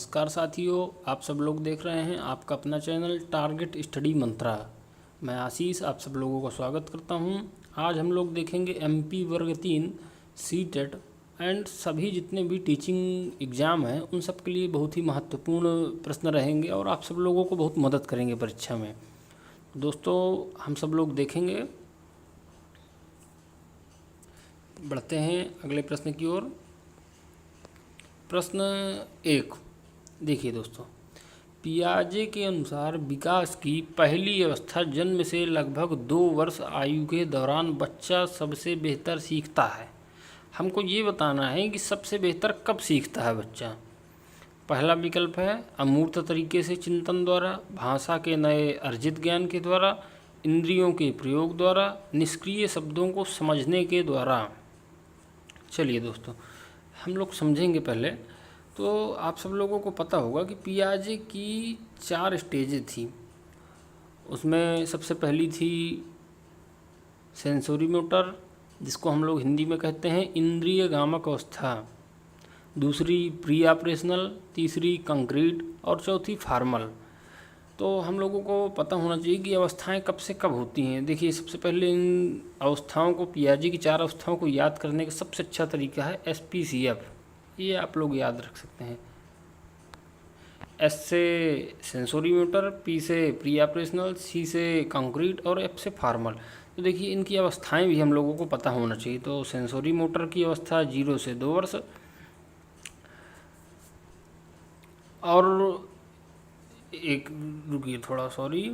नमस्कार साथियों, आप सब लोग देख रहे हैं आपका अपना चैनल टारगेट स्टडी मंत्रा। मैं आशीष आप सब लोगों का स्वागत करता हूं। आज हम लोग देखेंगे एमपी वर्ग 3 सीटेट एंड सभी जितने भी टीचिंग एग्ज़ाम हैं उन सब के लिए बहुत ही महत्वपूर्ण प्रश्न रहेंगे और आप सब लोगों को बहुत मदद करेंगे परीक्षा में। दोस्तों हम सब लोग देखेंगे, बढ़ते हैं अगले प्रश्न की ओर। प्रश्न 1 देखिए दोस्तों, पियाजे के अनुसार विकास की पहली अवस्था जन्म से लगभग 2 वर्ष आयु के दौरान बच्चा सबसे बेहतर सीखता है। हमको ये बताना है कि सबसे बेहतर कब सीखता है बच्चा। पहला विकल्प है अमूर्त तरीके से चिंतन द्वारा, भाषा के नए अर्जित ज्ञान के द्वारा, इंद्रियों के प्रयोग द्वारा, निष्क्रिय शब्दों को समझने के द्वारा। चलिए दोस्तों हम लोग समझेंगे पहले। तो आप सब लोगों को पता होगा कि पियाजे की 4 स्टेजें थी। उसमें सबसे पहली थी सेंसोरी मोटर, जिसको हम लोग हिंदी में कहते हैं इंद्रिय गामक अवस्था। दूसरी प्री ऑपरेशनल, तीसरी कंक्रीट और चौथी फार्मल। तो हम लोगों को पता होना चाहिए कि अवस्थाएं कब से कब होती हैं। देखिए सबसे पहले इन अवस्थाओं को, पियाजे की 4 अवस्थाओं को याद करने का सबसे अच्छा तरीका है SPCF। ये आप लोग याद रख सकते हैं। S से सेंसोरी मोटर, P से प्री ऑपरेशनल, C से कंक्रीट और F से फार्मल। तो देखिए इनकी अवस्थाएं भी हम लोगों को पता होना चाहिए। तो सेंसोरी मोटर की अवस्था 0 से 2 वर्ष, और एक रुकिए थोड़ा, सॉरी,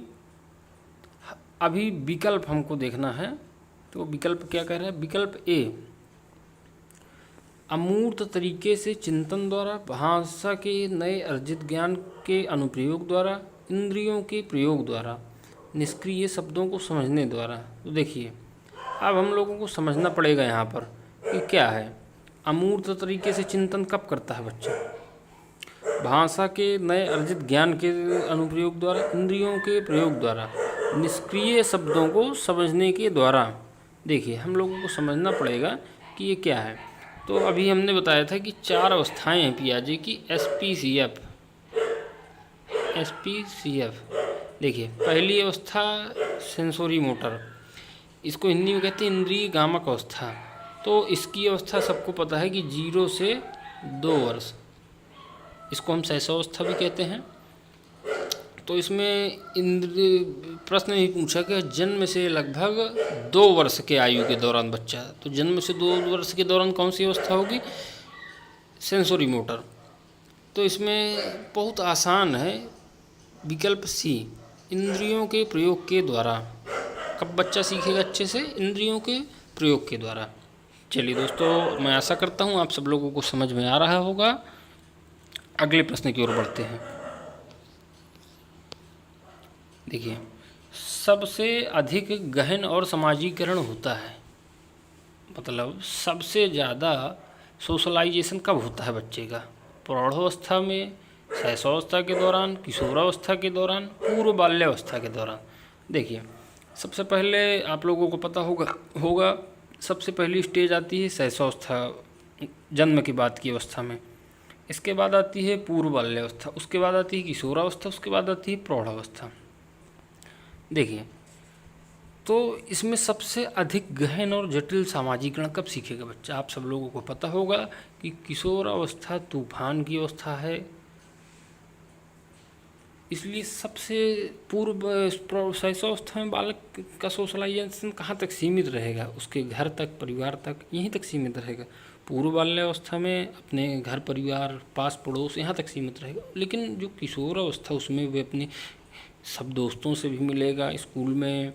अभी विकल्प हमको देखना है। तो विकल्प क्या कह रहे हैं? विकल्प A अमूर्त तरीके से चिंतन द्वारा, भाषा के नए अर्जित ज्ञान के अनुप्रयोग द्वारा, इंद्रियों के प्रयोग द्वारा, निष्क्रिय शब्दों को समझने द्वारा। तो देखिए अब हम लोगों को समझना पड़ेगा यहाँ पर कि क्या है। अमूर्त तरीके से चिंतन कब करता है बच्चा? भाषा के नए अर्जित ज्ञान के अनुप्रयोग द्वारा, इंद्रियों के प्रयोग द्वारा, निष्क्रिय शब्दों को समझने के द्वारा। देखिए हम लोगों को समझना पड़ेगा कि ये क्या है। तो अभी हमने बताया था कि 4 अवस्थाएं हैं पियाजे की, SPCF। देखिए पहली अवस्था सेंसोरी मोटर, इसको हिंदी में कहते हैं इंद्रिय गामक अवस्था। तो इसकी अवस्था सबको पता है कि 0 से 2 वर्ष, इसको हम शैशवावस्था भी कहते हैं। तो इसमें प्रश्न ये पूछा कि जन्म से लगभग 2 वर्ष के आयु के दौरान बच्चा, तो जन्म से 2 वर्ष के दौरान कौन सी अवस्था होगी? Sensory motor. तो इसमें बहुत आसान है, विकल्प C इंद्रियों के प्रयोग के द्वारा। कब बच्चा सीखेगा अच्छे से? इंद्रियों के प्रयोग के द्वारा। चलिए दोस्तों मैं आशा करता हूँ आप सब लोगों को समझ में आ रहा होगा। अगले प्रश्न की ओर बढ़ते हैं। देखिए सबसे अधिक गहन और समाजीकरण होता है, मतलब सबसे ज़्यादा सोशलाइजेशन कब होता है बच्चे का? प्रौढ़ावस्था में, शैशवावस्था के दौरान, किशोरावस्था के दौरान, पूर्व बाल्यावस्था के दौरान। देखिए सबसे पहले आप लोगों को पता होगा सबसे पहली स्टेज आती है शैशवावस्था, जन्म के बाद की अवस्था में। इसके बाद आती है पूर्व बाल्यावस्था, उसके बाद आती है किशोरावस्था, उसके बाद आती है प्रौढ़ावस्था। देखिए तो इसमें सबसे अधिक गहन और जटिल सामाजिकरण कब सीखेगा बच्चा? आप सब लोगों को पता होगा कि किशोरावस्था तूफान की अवस्था है, इसलिए सबसे पूर्व शैशवावस्था में बालक का सोशलाइजेशन कहाँ तक सीमित रहेगा? उसके घर तक, परिवार तक, यहीं तक सीमित रहेगा। पूर्व बाल्यावस्था में अपने घर परिवार, पास पड़ोस, यहाँ तक सीमित रहेगा। लेकिन जो किशोरावस्था उसमें वे अपने सब दोस्तों से भी मिलेगा स्कूल में,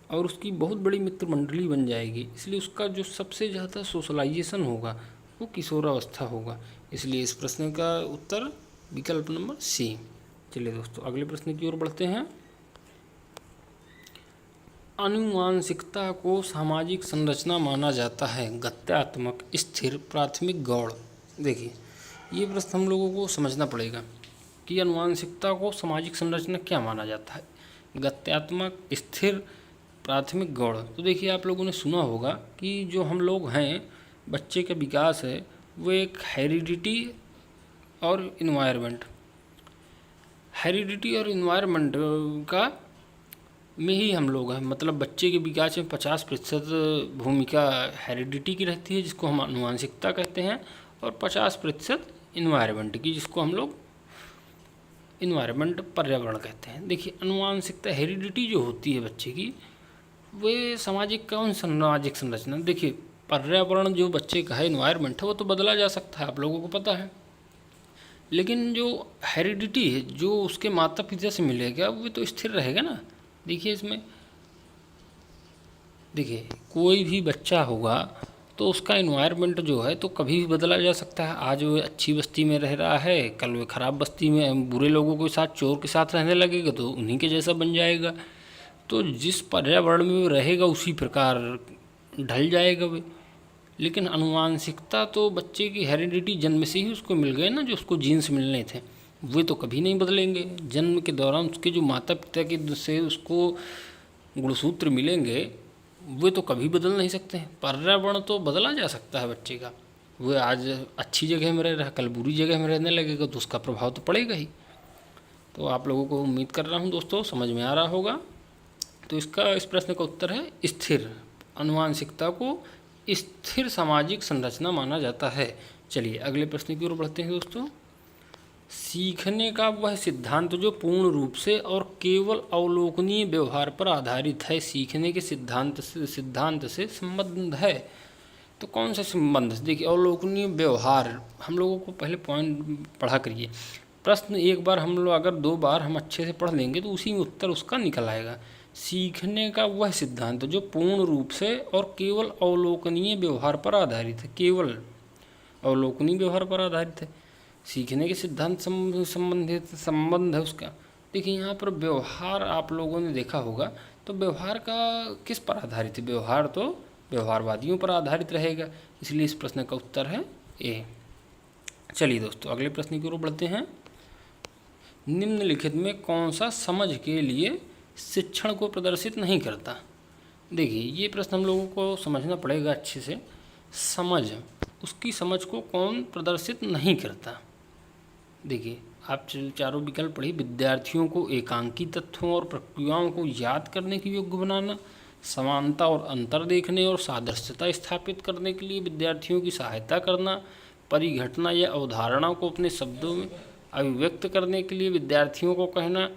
और उसकी बहुत बड़ी मित्र मंडली बन जाएगी। इसलिए उसका जो सबसे ज़्यादा सोशलाइजेशन होगा वो किशोरावस्था होगा। इसलिए इस प्रश्न का उत्तर विकल्प नंबर C। चलिए दोस्तों अगले प्रश्न की ओर बढ़ते हैं। आनुवांशिकता को सामाजिक संरचना माना जाता है, गत्यात्मक, स्थिर, प्राथमिक, गौण। देखिए ये प्रश्न हम लोगों को समझना पड़ेगा कि आनुवांशिकता को सामाजिक संरचना क्या माना जाता है? गत्यात्मक, स्थिर, प्राथमिक, गौण। तो देखिए आप लोगों ने सुना होगा कि जो हम लोग हैं, बच्चे का विकास है वो एक हेरिडिटी और इन्वायरमेंट। हेरिडिटी और इन्वायरमेंट का में ही हम लोग हैं, मतलब बच्चे के विकास में 50% भूमिका हेरिडिटी की रहती है जिसको हम आनुवांशिकता कहते हैं, और 50% इन्वायरमेंट की जिसको हम लोग इन्वायरमेंट पर्यावरण कहते हैं। देखिए आनुवांशिकता हेरिडिटी जो होती है बच्चे की, वे सामाजिक कौन सामाजिक संरचना, देखिए पर्यावरण जो बच्चे का है इन्वायरमेंट है वो तो बदला जा सकता है, आप लोगों को पता है, लेकिन जो हेरिडिटी है जो उसके माता पिता से मिलेगा वो तो स्थिर रहेगा ना। देखिए इसमें देखिए कोई भी बच्चा होगा तो उसका इन्वायरमेंट जो है तो कभी भी बदला जा सकता है। आज वो अच्छी बस्ती में रह रहा है, कल वो ख़राब बस्ती में बुरे लोगों के साथ चोर के साथ रहने लगेगा तो उन्हीं के जैसा बन जाएगा। तो जिस पर्यावरण में वो रहेगा उसी प्रकार ढल जाएगा वे। लेकिन आनुवांशिकता तो बच्चे की हेरिडिटी जन्म से ही उसको मिल गए ना, जो उसको जीन्स मिलने थे वे तो कभी नहीं बदलेंगे। जन्म के दौरान उसके जो माता पिता के से उसको गुणसूत्र मिलेंगे वे तो कभी बदल नहीं सकते हैं। पर्यावरण तो बदला जा सकता है बच्चे का, वो आज अच्छी जगह में रह रहा है कल बुरी जगह में रहने लगेगा तो उसका प्रभाव तो पड़ेगा ही। तो आप लोगों को उम्मीद कर रहा हूँ दोस्तों समझ में आ रहा होगा। तो इसका इस प्रश्न का उत्तर है स्थिर। आनुवांशिकता को स्थिर सामाजिक संरचना माना जाता है। चलिए अगले प्रश्न की ओर बढ़ते हैं दोस्तों। सीखने का वह सिद्धांत जो पूर्ण रूप से और केवल अवलोकनीय व्यवहार पर आधारित है, सीखने के सिद्धांत से संबंध है। तो कौन सा संबंध? देखिए अवलोकनीय व्यवहार, हम लोगों को पहले पॉइंट पढ़ा करिए। प्रश्न एक बार हम लोग अगर 2 बार हम अच्छे से पढ़ लेंगे तो उसी में उत्तर उसका निकल आएगा। सीखने का वह सिद्धांत जो पूर्ण रूप से और केवल अवलोकनीय व्यवहार पर आधारित है, केवल अवलोकनीय व्यवहार पर आधारित है। सीखने के सिद्धांत संबंध है उसका। देखिए यहाँ पर व्यवहार आप लोगों ने देखा होगा, तो व्यवहार का किस पर आधारित है? व्यवहार तो व्यवहारवादियों पर आधारित रहेगा, इसलिए इस प्रश्न का उत्तर है ए। चलिए दोस्तों अगले प्रश्न की ओर बढ़ते हैं। निम्नलिखित में कौन सा समझ के लिए शिक्षण को प्रदर्शित नहीं करता? देखिए ये प्रश्न हम लोगों को समझना पड़ेगा अच्छे से। समझ, उसकी समझ को कौन प्रदर्शित नहीं करता? देखिए आप चारों विकल्प पढ़िए। विद्यार्थियों को एकांकी तथ्यों और प्रक्रियाओं को याद करने के योग्य बनाना, समानता और अंतर देखने और सादृश्यता स्थापित करने के लिए विद्यार्थियों की सहायता करना, परिघटना या अवधारणा को अपने शब्दों में अभिव्यक्त करने के लिए विद्यार्थियों को कहना,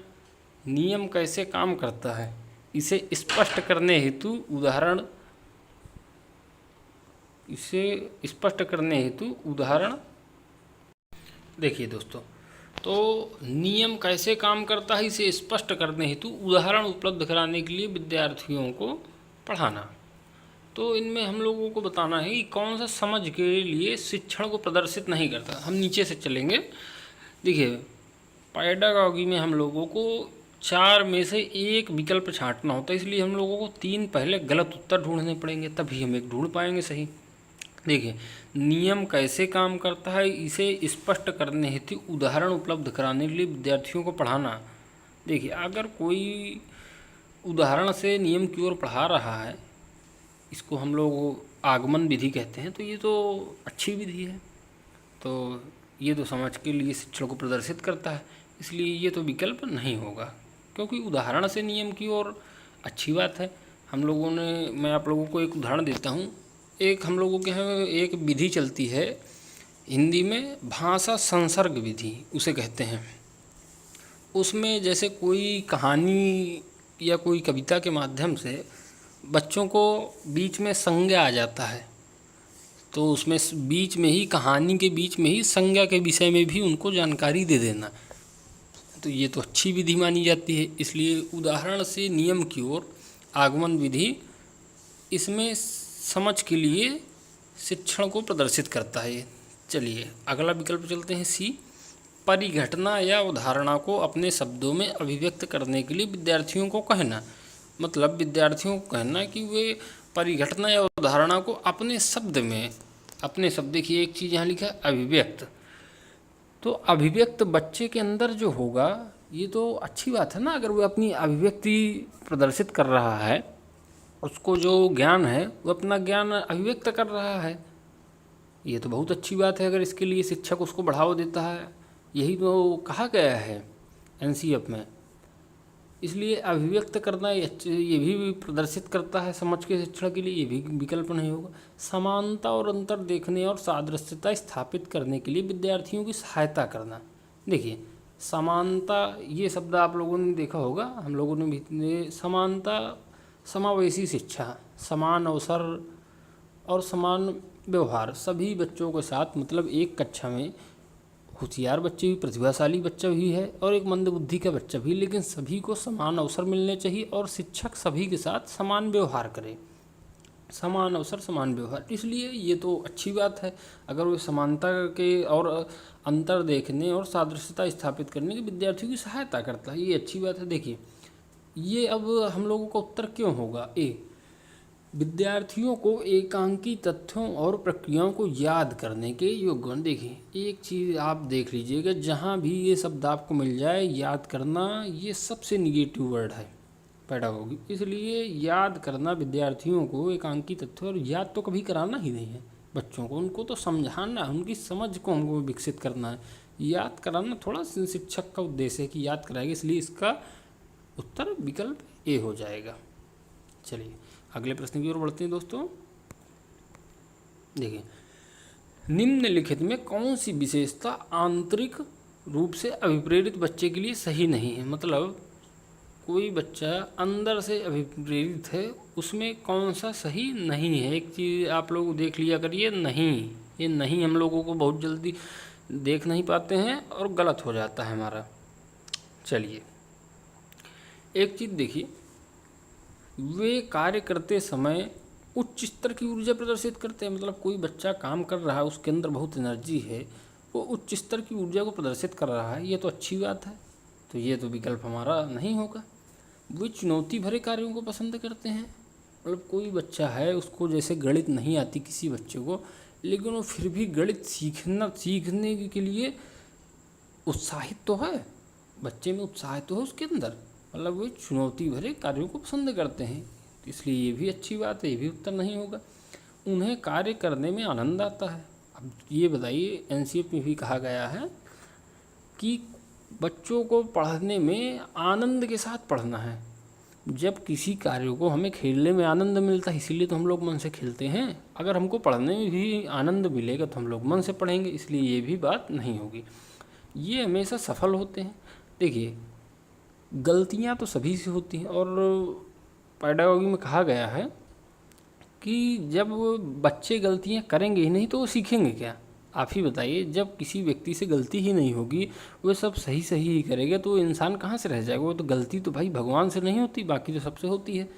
नियम कैसे काम करता है इसे स्पष्ट करने हेतु उदाहरण। देखिए दोस्तों, तो नियम कैसे काम करता है इसे स्पष्ट करने हेतु उदाहरण उपलब्ध कराने के लिए विद्यार्थियों को पढ़ाना। तो इनमें हम लोगों को बताना है कि कौन सा समझ के लिए शिक्षण को प्रदर्शित नहीं करता। हम नीचे से चलेंगे। देखिए पैडागॉजी में हम लोगों को 4 में से एक विकल्प छांटना होता है, इसलिए हम लोगों को 3 पहले गलत उत्तर ढूंढने पड़ेंगे, तभी हम एक ढूंढ पाएंगे सही। देखिए नियम कैसे काम करता है इसे स्पष्ट करने हेतु उदाहरण उपलब्ध कराने के लिए विद्यार्थियों को पढ़ाना। देखिए अगर कोई उदाहरण से नियम की ओर पढ़ा रहा है, इसको हम लोग आगमन विधि कहते हैं, तो ये तो अच्छी विधि है, तो ये तो समझ के लिए शिक्षण को प्रदर्शित करता है, इसलिए ये तो विकल्प नहीं होगा, क्योंकि उदाहरण से नियम की ओर अच्छी बात है। हम लोगों ने, मैं आप लोगों को एक उदाहरण देता हूँ। एक हम लोगों के यहाँ एक विधि चलती है हिंदी में, भाषा संसर्ग विधि उसे कहते हैं। उसमें जैसे कोई कहानी या कोई कविता के माध्यम से बच्चों को बीच में संज्ञा आ जाता है, तो उसमें बीच में ही, कहानी के बीच में ही संज्ञा के विषय में भी उनको जानकारी दे देना, तो ये तो अच्छी विधि मानी जाती है। इसलिए उदाहरण से नियम की ओर आगमन विधि इसमें समझ के लिए शिक्षण को प्रदर्शित करता है। चलिए अगला विकल्प चलते हैं सी। परिघटना या उदाहरणा को अपने शब्दों में अभिव्यक्त करने के लिए विद्यार्थियों को कहना। मतलब विद्यार्थियों को कहना कि वे परिघटना या उदाहरणा को अपने शब्द में, अपने शब्द, देखिए एक चीज़ यहाँ लिखा है अभिव्यक्त, तो अभिव्यक्त बच्चे के अंदर जो होगा ये तो अच्छी बात है ना। अगर वो अपनी अभिव्यक्ति प्रदर्शित कर रहा है, उसको जो ज्ञान है वो अपना ज्ञान अभिव्यक्त कर रहा है, ये तो बहुत अच्छी बात है अगर इसके लिए शिक्षक उसको बढ़ावा देता है, यही तो कहा गया है एनसीएफ में। इसलिए अभिव्यक्त करना ये भी प्रदर्शित करता है समझ के शिक्षण के लिए, ये भी विकल्प नहीं होगा। समानता और अंतर देखने और सादृश्यता स्थापित करने के लिए विद्यार्थियों की सहायता करना। देखिए समानता ये शब्द आप लोगों ने देखा होगा, हम लोगों ने भी। समानता समावेशी शिक्षा, समान अवसर और समान व्यवहार सभी बच्चों के साथ, मतलब एक कक्षा में होशियार बच्चे भी, प्रतिभाशाली बच्चा भी है और एक मंदबुद्धि का बच्चा भी, लेकिन सभी को समान अवसर मिलने चाहिए और शिक्षक सभी के साथ समान व्यवहार करे। समान अवसर समान व्यवहार, इसलिए ये तो अच्छी बात है अगर वो समानता के और अंतर देखने और सादृश्यता स्थापित करने की विद्यार्थियों की सहायता करता है, ये अच्छी बात है। देखिए ये अब हम लोगों का उत्तर क्यों होगा ए, विद्यार्थियों को एकांकी तथ्यों और प्रक्रियाओं को याद करने के योग्य होना। देखिए एक चीज़ आप देख लीजिएगा, जहाँ भी ये शब्द आपको मिल जाए, याद करना ये सबसे निगेटिव वर्ड है पेडागोगी। इसलिए याद करना विद्यार्थियों को एकांकी तथ्यों, और याद तो कभी कराना ही नहीं है बच्चों को, उनको तो समझाना, उनकी समझ को हमको विकसित करना है। याद कराना थोड़ा शिक्षक का उद्देश्य है कि याद कराएगा, इसलिए इसका उत्तर विकल्प ए हो जाएगा। चलिए अगले प्रश्न की ओर बढ़ते हैं दोस्तों। देखिए निम्नलिखित में कौन सी विशेषता आंतरिक रूप से अभिप्रेरित बच्चे के लिए सही नहीं है। मतलब कोई बच्चा अंदर से अभिप्रेरित है, उसमें कौन सा सही नहीं है। एक चीज़ आप लोग देख लिया करिए, नहीं, ये नहीं हम लोगों को बहुत जल्दी देख नहीं पाते हैं और गलत हो जाता है हमारा। चलिए एक चीज़ देखिए, वे कार्य करते समय उच्च स्तर की ऊर्जा प्रदर्शित करते हैं। मतलब कोई बच्चा काम कर रहा है, उसके अंदर बहुत एनर्जी है, वो उच्च स्तर की ऊर्जा को प्रदर्शित कर रहा है, ये तो अच्छी बात है, तो ये तो विकल्प हमारा नहीं होगा। वे चुनौती भरे कार्यों को पसंद करते हैं। मतलब कोई बच्चा है, उसको जैसे गणित नहीं आती किसी बच्चे को, लेकिन वो फिर भी गणित सीखने के लिए उत्साहित तो है, बच्चे में उत्साह तो है उसके अंदर, मतलब वे चुनौती भरे कार्यों को पसंद करते हैं, इसलिए ये भी अच्छी बात है, ये भी उत्तर नहीं होगा। उन्हें कार्य करने में आनंद आता है। अब ये बताइए, एनसीएफ में भी कहा गया है कि बच्चों को पढ़ने में आनंद के साथ पढ़ना है। जब किसी कार्य को हमें खेलने में आनंद मिलता है, इसीलिए तो हम लोग मन से खेलते हैं। अगर हमको पढ़ने में भी आनंद मिलेगा तो हम लोग मन से पढ़ेंगे, इसलिए ये भी बात नहीं होगी। ये हमेशा सफल होते हैं। देखिए गलतियां तो सभी से होती हैं, और पेडागोगी में कहा गया है कि जब बच्चे गलतियां करेंगे ही नहीं तो वो सीखेंगे क्या। आप ही बताइए, जब किसी व्यक्ति से गलती ही नहीं होगी, वो सब सही सही ही करेगा, तो इंसान कहाँ से रह जाएगा। वो तो गलती तो भाई भगवान से नहीं होती, बाकी तो सबसे होती है।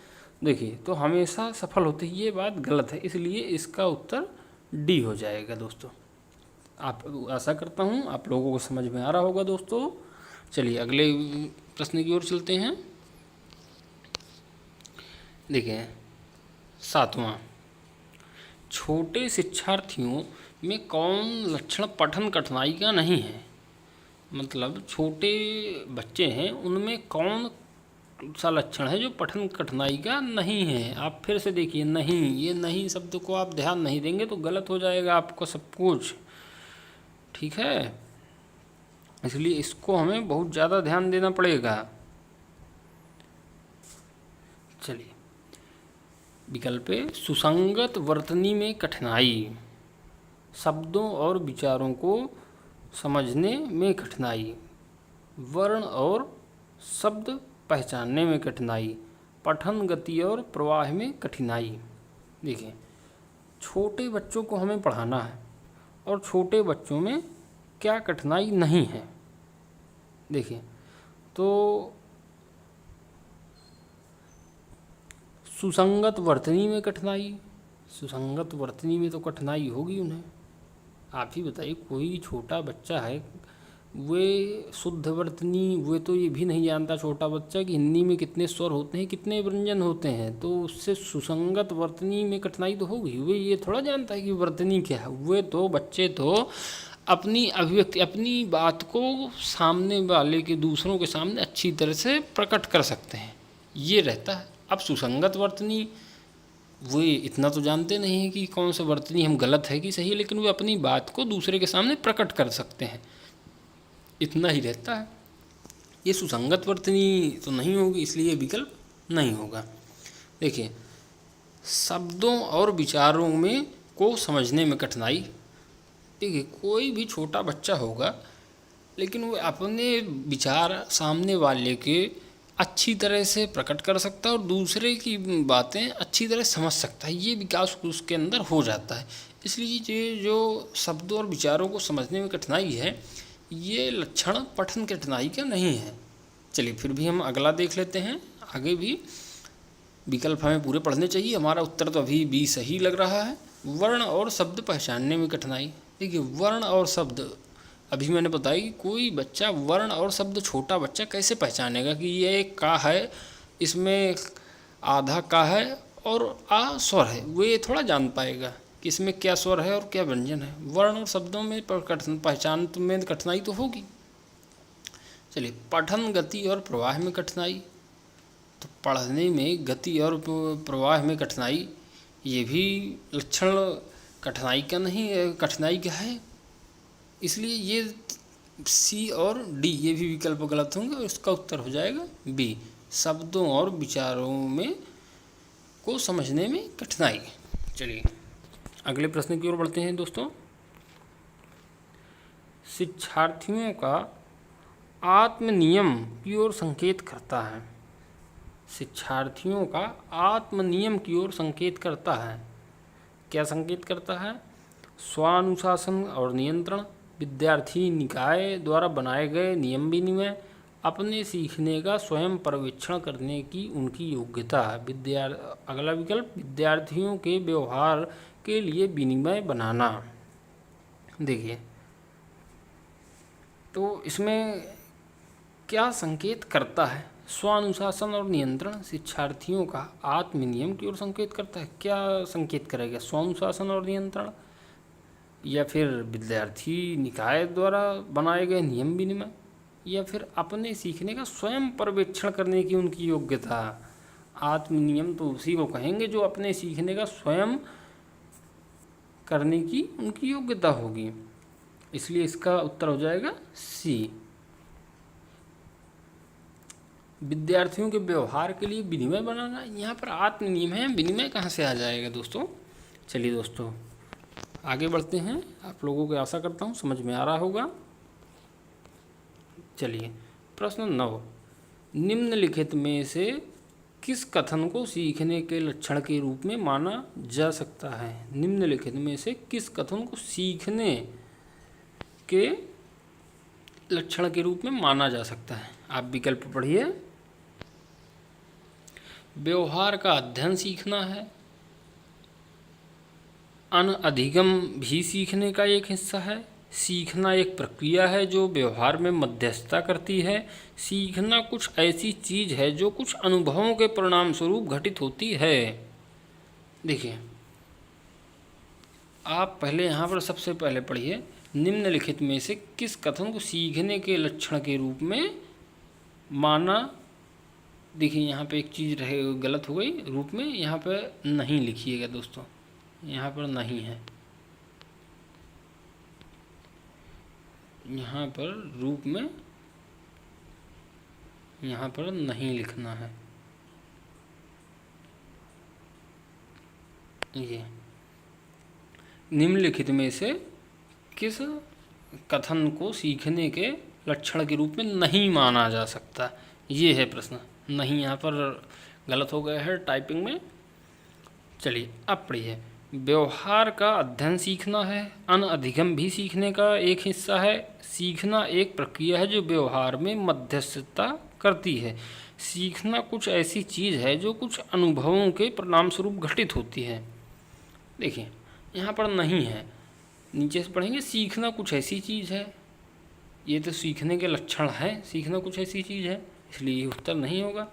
देखिए तो हमेशा सफल होते हैं, ये बात गलत है, इसलिए इसका उत्तर डी हो जाएगा दोस्तों। आप आशा करता हूँ आप लोगों को समझ में आ रहा होगा दोस्तों। चलिए अगले प्रश्न की ओर चलते हैं। देखिए 7वां, छोटे शिक्षार्थियों में कौन लक्षण पठन कठिनाई का नहीं है। मतलब छोटे बच्चे हैं, उनमें कौन सा लक्षण है जो पठन कठिनाई का नहीं है। आप फिर से देखिए, नहीं, ये नहीं शब्द को आप ध्यान नहीं देंगे तो गलत हो जाएगा आपको सब कुछ, ठीक है। इसलिए इसको हमें बहुत ज़्यादा ध्यान देना पड़ेगा। चलिए विकल्प सुसंगत वर्तनी में कठिनाई, शब्दों और विचारों को समझने में कठिनाई, वर्ण और शब्द पहचानने में कठिनाई, पठन गति और प्रवाह में कठिनाई। देखिए छोटे बच्चों को हमें पढ़ाना है और छोटे बच्चों में क्या कठिनाई नहीं है। देखिए तो सुसंगत वर्तनी में कठिनाई, सुसंगत वर्तनी में तो कठिनाई होगी उन्हें। आप ही बताइए, कोई छोटा बच्चा है, वे शुद्ध वर्तनी, वे तो ये भी नहीं जानता छोटा बच्चा कि हिंदी में कितने स्वर होते हैं, कितने व्यंजन होते हैं, तो उससे सुसंगत वर्तनी में कठिनाई तो होगी। वे ये थोड़ा जानता है कि वर्तनी क्या है। वे तो बच्चे तो अपनी अभिव्यक्ति, अपनी बात को सामने वाले के, दूसरों के सामने अच्छी तरह से प्रकट कर सकते हैं, ये रहता है। अब सुसंगत वर्तनी वे इतना तो जानते नहीं हैं कि कौन सा वर्तनी हम गलत है कि सही है, लेकिन वे अपनी बात को दूसरे के सामने प्रकट कर सकते हैं, इतना ही रहता है। ये सुसंगत वर्तनी तो नहीं होगी, इसलिए विकल्प नहीं होगा। देखिए, शब्दों और विचारों में को समझने में कठिनाई। देखिए, कोई भी छोटा बच्चा होगा लेकिन वो अपने विचार सामने वाले के अच्छी तरह से प्रकट कर सकता है और दूसरे की बातें अच्छी तरह समझ सकता है, ये विकास उसके अंदर हो जाता है। इसलिए ये जो शब्दों और विचारों को समझने में कठिनाई है, ये लक्षण पठन कठिनाई का नहीं है। चलिए फिर भी हम अगला देख लेते हैं। आगे भी विकल्प हमें पूरे पढ़ने चाहिए। हमारा उत्तर तो अभी बी सही लग रहा है। वर्ण और शब्द पहचानने में कठिनाई। देखिए, वर्ण और शब्द, अभी मैंने बताया कि कोई बच्चा वर्ण और शब्द, छोटा बच्चा कैसे पहचानेगा कि ये का है, इसमें आधा का है और आ स्वर है, वो ये थोड़ा जान पाएगा कि इसमें क्या स्वर है और क्या व्यंजन है। वर्ण और शब्दों में पहचान में कठिनाई तो होगी। चलिए, पठन गति और प्रवाह में कठिनाई। तो पढ़ने में गति और प्रवाह में कठिनाई, ये भी लक्षण कठिनाई का नहीं है, कठिनाई का है। इसलिए ये सी और डी ये भी विकल्प गलत होंगे और इसका उत्तर हो जाएगा बी, शब्दों और विचारों में को समझने में कठिनाई। चलिए अगले प्रश्न की ओर बढ़ते हैं दोस्तों। शिक्षार्थियों का आत्मनियम की ओर संकेत करता है। शिक्षार्थियों का आत्मनियम की ओर संकेत करता है। क्या संकेत करता है? स्वानुशासन और नियंत्रण, विद्यार्थी निकाय द्वारा बनाए गए नियम विनिमय, अपने सीखने का स्वयं पर्यवेक्षण करने की उनकी योग्यता। अगला विकल्प, विद्यार्थियों के व्यवहार के लिए विनिमय बनाना। देखिए, तो इसमें क्या संकेत करता है? स्वानुशासन और नियंत्रण शिक्षार्थियों का आत्मनियम की ओर संकेत करता है। क्या संकेत करेगा? स्वानुशासन और नियंत्रण, या फिर विद्यार्थी निकाय द्वारा बनाए गए नियम विनिमय, या फिर अपने सीखने का स्वयं पर्यवेक्षण करने की उनकी योग्यता। आत्मनियम तो उसी को कहेंगे जो अपने सीखने का स्वयं करने की उनकी योग्यता होगी। इसलिए इसका उत्तर हो जाएगा सी, विद्यार्थियों के व्यवहार के लिए विनिमय बनाना। यहाँ पर आत्मनियम है, विनिमय कहाँ से आ जाएगा दोस्तों? चलिए दोस्तों आगे बढ़ते हैं। आप लोगों को आशा करता हूँ समझ में आ रहा होगा। चलिए प्रश्न 9, निम्नलिखित में से किस कथन को सीखने के लक्षण के रूप में माना जा सकता है? निम्नलिखित में से किस कथन को सीखने के लक्षण के रूप में माना जा सकता है? आप विकल्प पढ़िए। व्यवहार का अध्ययन सीखना है, अनअधिगम भी सीखने का एक हिस्सा है, सीखना एक प्रक्रिया है जो व्यवहार में मध्यस्थता करती है, सीखना कुछ ऐसी चीज़ है जो कुछ अनुभवों के परिणाम स्वरूप घटित होती है। देखिए, आप पहले यहाँ पर सबसे पहले पढ़िए, निम्नलिखित में से किस कथन को सीखने के लक्षण के रूप में माना। देखिए यहाँ पे एक चीज़ रहे गलत हो गई, रूप में यहाँ पर नहीं लिखिएगा दोस्तों, यहाँ पर नहीं है, यहाँ पर रूप में यहाँ पर नहीं लिखना है। ये निम्नलिखित में से किस कथन को सीखने के लक्षण के रूप में नहीं माना जा सकता, ये है प्रश्न। नहीं यहाँ पर गलत हो गया है टाइपिंग में। चलिए अब पढ़िए, व्यवहार का अध्ययन सीखना है, अनअधिगम भी सीखने का एक हिस्सा है, सीखना एक प्रक्रिया है जो व्यवहार में मध्यस्थता करती है, सीखना कुछ ऐसी चीज़ है जो कुछ अनुभवों के परिणाम स्वरूप घटित होती है। देखिए यहाँ पर नहीं है, नीचे से पढ़ेंगे, सीखना कुछ ऐसी चीज़ है, ये तो सीखने के लक्षण है, सीखना कुछ ऐसी चीज़ है, इसलिए ये उत्तर नहीं होगा।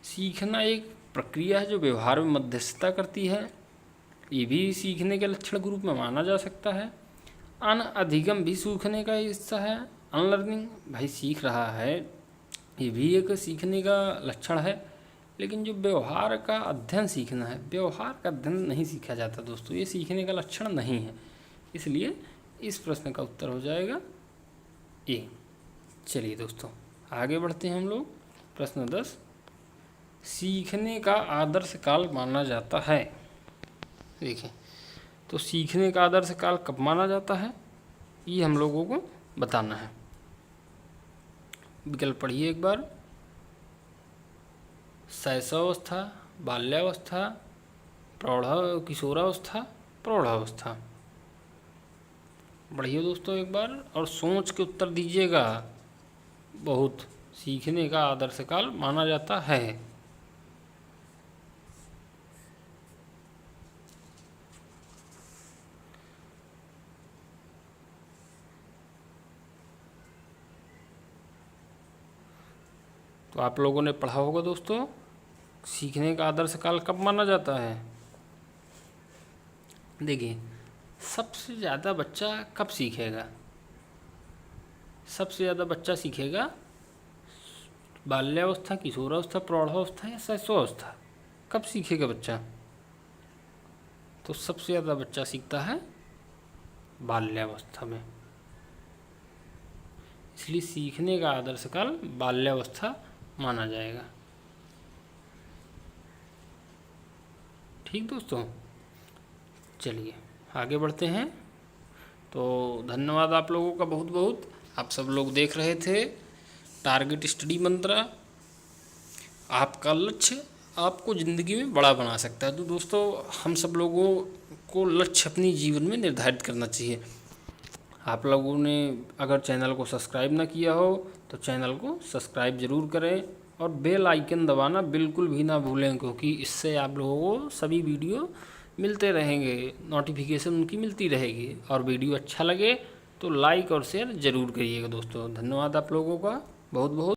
सीखना एक प्रक्रिया है जो व्यवहार में मध्यस्थता करती है, ये भी सीखने के लक्षण के रूप में माना जा सकता है। अनअधिगम भी सीखने का हिस्सा है, अनलर्निंग भाई सीख रहा है, ये भी एक सीखने का लक्षण है, लेकिन जो व्यवहार का अध्ययन सीखना है, व्यवहार का अध्ययन नहीं सीखा जाता दोस्तों, ये सीखने का लक्षण नहीं है। इसलिए इस प्रश्न का उत्तर हो जाएगा ए। चलिए दोस्तों आगे बढ़ते हैं हम लोग। प्रश्न 10, सीखने का आदर्श काल माना जाता है। देखिए, तो सीखने का आदर्श काल कब माना जाता है, ये हम लोगों को बताना है। विकल्प पढ़िए एक बार। शैशवावस्था, बाल्यावस्था, किशोरावस्था, प्रौढ़ावस्था। पढ़िए दोस्तों एक बार और सोच के उत्तर दीजिएगा। बहुत सीखने का आदर्श काल माना जाता है। तो आप लोगों ने पढ़ा होगा दोस्तों, सीखने का आदर्श काल कब माना जाता है। देखिए, सबसे ज़्यादा बच्चा कब सीखेगा, सबसे ज़्यादा बच्चा सीखेगा बाल्यावस्था, किशोरावस्था, प्रौढ़ावस्था या शैशवावस्था। कब सीखेगा बच्चा, तो सबसे ज़्यादा बच्चा सीखता है बाल्यावस्था में। इसलिए सीखने का आदर्श काल बाल्यावस्था माना जाएगा। ठीक दोस्तों, चलिए आगे बढ़ते हैं। तो धन्यवाद आप लोगों का बहुत बहुत। आप सब लोग देख रहे थे टारगेट स्टडी मंत्रा। आपका लक्ष्य आपको ज़िंदगी में बड़ा बना सकता है। तो दोस्तों, हम सब लोगों को लक्ष्य अपनी जीवन में निर्धारित करना चाहिए। आप लोगों ने अगर चैनल को सब्सक्राइब ना किया हो तो चैनल को सब्सक्राइब ज़रूर करें और बेल आइकन दबाना बिल्कुल भी ना भूलें, क्योंकि इससे आप लोगों को सभी वीडियो मिलते रहेंगे, नोटिफिकेशन उनकी मिलती रहेगी। और वीडियो अच्छा लगे तो लाइक और शेयर ज़रूर करिएगा दोस्तों। धन्यवाद आप लोगों का बहुत बहुत।